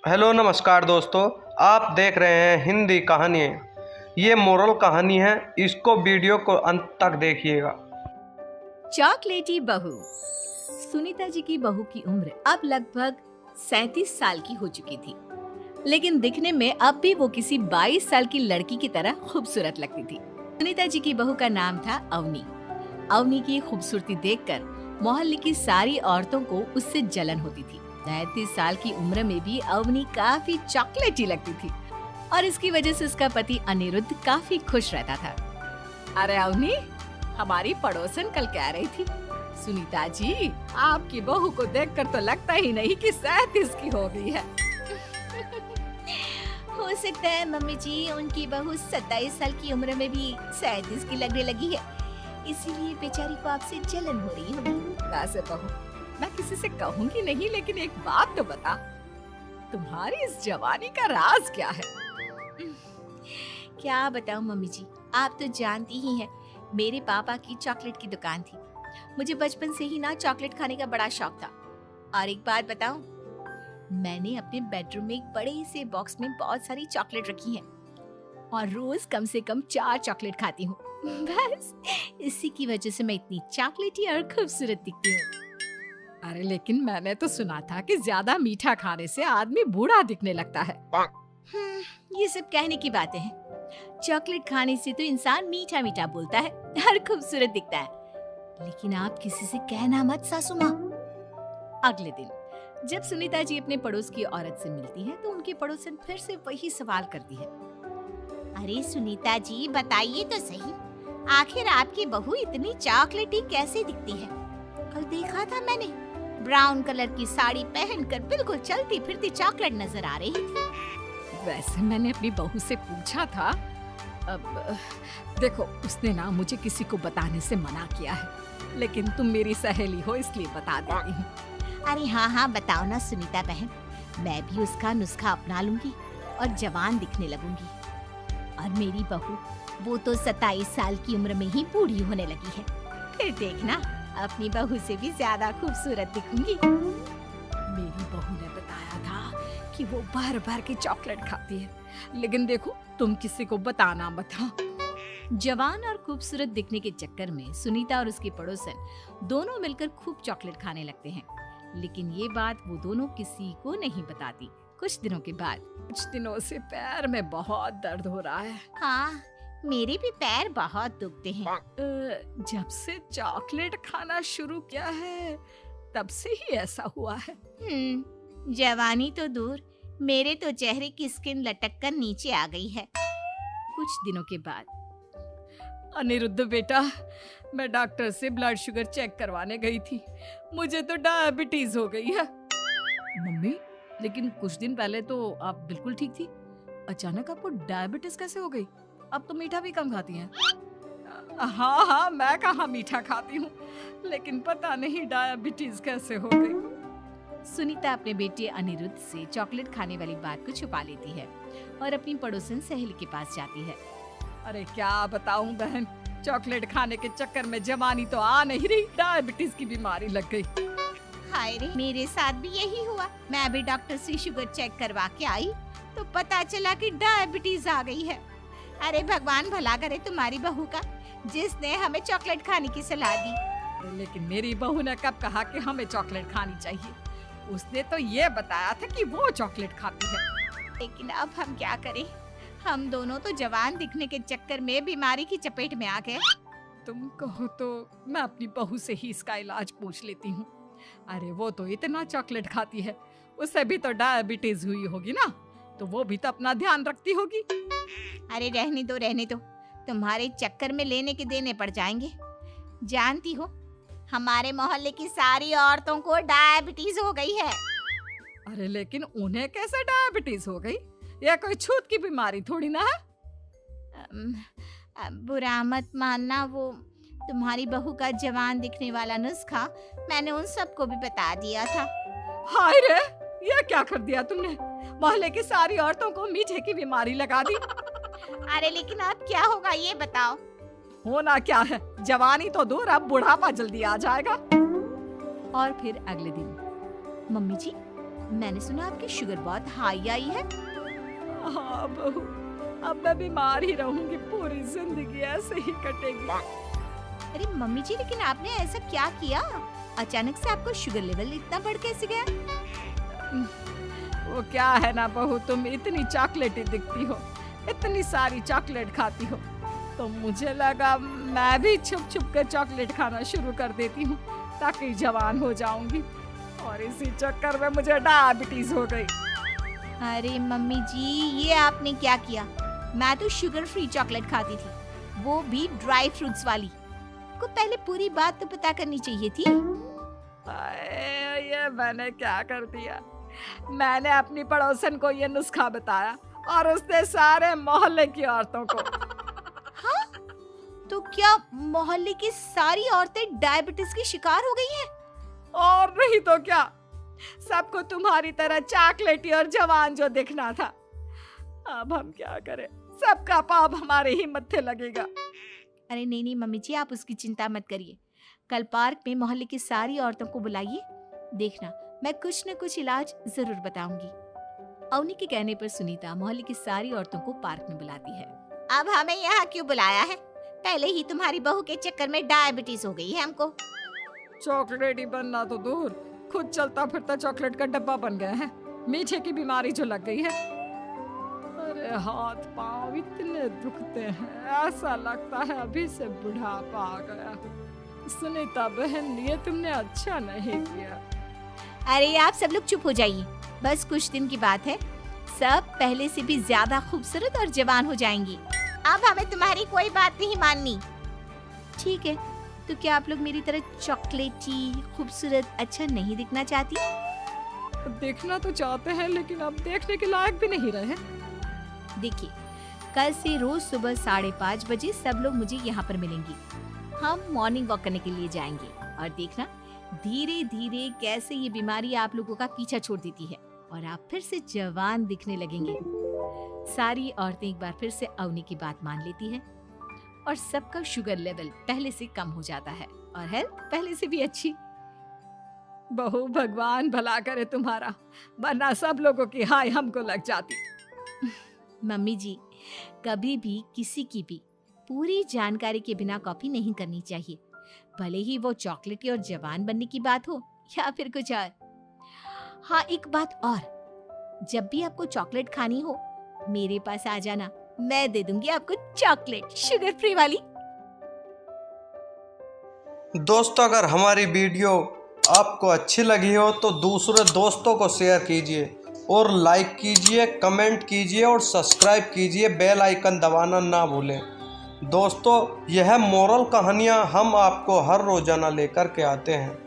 Hello नमस्कार दोस्तों। आप देख रहे हैं हिंदी कहानियाँ। ये मोरल कहानी है, इसको वीडियो को अंत तक देखिएगा। चॉकलेटी बहू। सुनीता जी की बहू की उम्र अब लगभग 37 साल की हो चुकी थी, लेकिन दिखने में अब भी वो किसी 22 साल की लड़की की तरह खूबसूरत लगती थी। सुनीता जी की बहू का नाम था अवनी। अवनी की खूबसूरती देखकर मोहल्ले की सारी औरतों को उससे जलन होती थी। 33 साल की उम्र में भी अवनी काफी चॉकलेटी लगती थी और इसकी वजह से उसका पति अनिरुद्ध काफी खुश रहता था। अरे अवनी, हमारी पड़ोसन कल कह रही थी, सुनीता जी आपकी बहू को देखकर तो लगता ही नहीं कि 37 की हो गई है। हो सकता है मम्मी जी उनकी बहू 27 साल की उम्र में भी 37 की लगने लगी है, इसीलिए बेचारी को आपसे जलन हो रही होगी। वैसे बहू, मैं किसी से कहूंगी नहीं, लेकिन एक बात तो बता, तुम्हारी इस जवानी का राज क्या है? क्या बताऊं मम्मी जी, आप तो जानती ही हैं, मेरे पापा की चॉकलेट की दुकान थी। मुझे बचपन से ही ना चॉकलेट खाने का बड़ा शौक था। और एक बात बताऊं, मैंने अपने बेडरूम में एक बड़े से बॉक्स में बहुत सारी चॉकलेट रखी हैं और रोज कम से कम 4 चॉकलेट खाती हूँ। बस इसी की वजह से मैं इतनी चॉकलेटी और खूबसूरत दिखती हूँ। अरे लेकिन मैंने तो सुना था कि ज्यादा मीठा खाने से आदमी बूढ़ा दिखने लगता है। ये सब कहने की बातें हैं। चॉकलेट खाने से तो इंसान मीठा मीठा बोलता है और खूबसूरत दिखता है। लेकिन आप किसी से कहना मत सासू माँ। अगले दिन जब सुनीता जी अपने पड़ोस की औरत से मिलती है तो उनकी पड़ोसन फिर से वही सवाल करती है। अरे सुनीता जी बताइए तो सही, आखिर आपकी बहू इतनी चॉकलेटी कैसे दिखती है? कल देखा था मैंने, ब्राउन कलर की साड़ी पहनकर बिल्कुल चलती फिरती चॉकलेट नजर आ रही थी। वैसे मैंने अपनी बहू से पूछा था, अब देखो उसने ना मुझे किसी को बताने से मना किया है, लेकिन तुम मेरी सहेली हो इसलिए बता देती हूँ। अरे हाँ बताओ ना सुनीता बहन, मैं भी उसका नुस्खा अपना लूंगी और जवान दिखने लगूंगी। और मेरी बहू वो तो 27 साल की उम्र में ही बूढ़ी होने लगी है, फिर देखना अपनी बहू से भी ज्यादा खूबसूरत दिखूंगी। मेरी बहू ने बताया था कि वो भर भर के चॉकलेट खाती है, लेकिन देखो तुम किसी को बताना मत। हाँ। जवान और खूबसूरत दिखने के चक्कर में सुनीता और उसकी पड़ोसन दोनों मिलकर खूब चॉकलेट खाने लगते हैं, लेकिन ये बात वो दोनों किसी को नहीं बताती। कुछ दिनों के बाद, कुछ दिनों से पैर में बहुत दर्द हो रहा है। हाँ, मेरे भी पैर बहुत दुखते हैं। जब से चॉकलेट खाना शुरू किया है तब से ही ऐसा हुआ है। जवानी तो दूर, मेरे तो चेहरे की स्किन लटक कर नीचे आ गई है। कुछ दिनों के बाद, अनिरुद्ध बेटा, मैं डॉक्टर से ब्लड शुगर चेक करवाने गई थी, मुझे तो डायबिटीज हो गई है। मम्मी, लेकिन कुछ दिन पहले तो आप बिल्कुल ठीक थी, अचानक आपको डायबिटीज कैसे हो गई? अब तो मीठा भी कम खाती हैं। हाँ, मैं कहाँ मीठा खाती हूँ, लेकिन पता नहीं डायबिटीज कैसे हो गई। सुनीता अपने बेटे अनिरुद्ध से चॉकलेट खाने वाली बात को छुपा लेती है और अपनी पड़ोसन सहेली के पास जाती है। अरे क्या बताऊं बहन, चॉकलेट खाने के चक्कर में जवानी तो आ नहीं रही, डायबिटीज की बीमारी लग गई। हाय रे, मेरे साथ भी यही हुआ। मैं अभी डॉक्टर से शुगर चेक करवा के आई तो पता चला कि डायबिटीज आ गई है। अरे भगवान भला करे तुम्हारी बहू का, जिसने हमें चॉकलेट खाने की सलाह दी। लेकिन मेरी बहू ने कब कहा कि हमें चॉकलेट खानी चाहिए? उसने तो ये बताया था कि वो चॉकलेट खाती है। लेकिन अब हम क्या करें, हम दोनों तो जवान दिखने के चक्कर में बीमारी की चपेट में आ गए। तुम कहो तो मैं अपनी बहू से ही इसका इलाज पूछ लेती हूँ। अरे वो तो इतना चॉकलेट खाती है, उसे भी तो डायबिटीज हुई होगी ना, तो वो भी तो अपना ध्यान रखती होगी। अरे रहने दो, तुम्हारे चक्कर में लेने के देने पड़ जाएंगे। जानती हो, हमारे मोहल्ले की सारी औरतों को डायबिटीज हो गई है। अरे लेकिन उन्हें कैसे डायबिटीज हो गई? यह कोई छूत की बीमारी थोड़ी ना है। बुरा मत मानना, वो तुम्हारी बहू का जवान दिखने वाला नुस्खा मैंने उन सबको भी बता दिया था। हाय रे, ये क्या कर दिया तुमने? मोहल्ले की सारी औरतों को मीठे की बीमारी लगा दी। अरे लेकिन अब क्या होगा ये बताओ। होना क्या है, जवानी तो दूर, अब बुढ़ापा जल्दी आ जाएगा। और फिर अगले दिन, मम्मी जी मैंने सुना आपकी शुगर बहुत हाई आई है। हाँ बहू, अब मैं बीमार ही रहूंगी, पूरी जिंदगी ऐसे ही कटेगी। अरे मम्मी जी, लेकिन आपने ऐसा क्या किया? अचानक से आपको शुगर लेवल इतना बढ़ कैसे गया? वो क्या है ना बहू, तुम इतनी चॉकलेटी दिखती हो, इतनी सारी चॉकलेट खाती हो, तो मुझे लगा मैं भी छुप छुप कर चॉकलेट खाना शुरू कर देती हूँ ताकि जवान हो जाऊंगी, और इसी चक्कर में मुझे डायबिटीज हो गई। अरे मम्मी जी, ये आपने क्या किया? मैं तो शुगर फ्री चॉकलेट खाती थी, वो भी ड्राई फ्रूट्स वाली। को पहले पूरी बात तो पता करनी चाहिए थी। ये मैंने क्या कर दिया? मैंने अपनी पड़ोसन को ये नुस्खा बताया और उसने सारे मोहल्ले की औरतों को। हाँ? तो क्या मोहल्ले की सारी औरतें डायबिटीज की शिकार हो गई हैं? और नहीं तो क्या, सबको तुम्हारी तरह चॉकलेटी और जवान जो दिखना था। अब हम क्या करें, सबका पाप हमारे ही मत्थे लगेगा। अरे नहीं नहीं मम्मी जी, आप उसकी चिंता मत करिए। कल पार्क में मोहल्ले की सारी औरतों को बुलाइए, देखना मैं कुछ न कुछ इलाज जरूर बताऊंगी। अवनी के कहने पर सुनीता मोहल्ले की सारी औरतों को पार्क में बुलाती है। अब हमें यहाँ क्यों बुलाया है? पहले ही तुम्हारी बहू के चक्कर में डायबिटीज हो गई है हमको। चॉकलेटी बनना तो दूर, खुद चलता फिरता चॉकलेट का डब्बा बन गया है। मीठे की बीमारी जो लग गई है। अरे हाथ पाँव इतने दुखते हैं, ऐसा लगता है अभी से बुढ़ापा आ गया। सुनीता बहन, ये तुमने अच्छा नहीं किया। अरे आप सब लोग चुप हो जाइए, बस कुछ दिन की बात है, सब पहले से भी ज्यादा खूबसूरत और जवान हो जाएंगी। अब हमें तुम्हारी कोई बात नहीं माननी। ठीक है, तो क्या आप लोग मेरी तरह चॉकलेटी, खूबसूरत, अच्छा नहीं दिखना चाहती? देखना तो चाहते हैं, लेकिन अब देखने के लायक भी नहीं रहे। देखिए, कल से रोज सुबह 5:30 बजे सब लोग मुझे यहाँ पर मिलेंगे। हम मॉर्निंग वॉक करने के लिए जाएंगे, और देखना धीरे धीरे कैसे ये बीमारी आप लोगों का पीछा छोड़ देती है और आप फिर से जवान दिखने लगेंगे। सारी औरतें एक बार फिर से अवनी की बात मान लेती है और सबका शुगर लेवल पहले से कम हो जाता है और हेल्थ पहले से भी अच्छी। बहू, भगवान भला करे तुम्हारा, वरना सब लोगों की हाय हमको लग जाती। मम्मी जी, कभी भी किसी की भी पूरी जानकारी के बिना कॉपी नहीं करनी चाहिए, भले ही वो चॉकलेटी और जवान बनने की बात हो या फिर कुछ और। हाँ, एक बात और, जब भी आपको चॉकलेट खानी हो मेरे पास आ जाना, मैं दे दूंगी आपको चॉकलेट शुगर फ्री वाली। दोस्तों, अगर हमारी वीडियो आपको अच्छी लगी हो तो दूसरे दोस्तों को शेयर कीजिए और लाइक कीजिए, कमेंट कीजिए और सब्सक्राइब कीजिए, बेल आइकन दबाना ना भूलें। दोस्तों, यह मोरल कहानियाँ हम आपको हर रोज़ाना लेकर के आते हैं।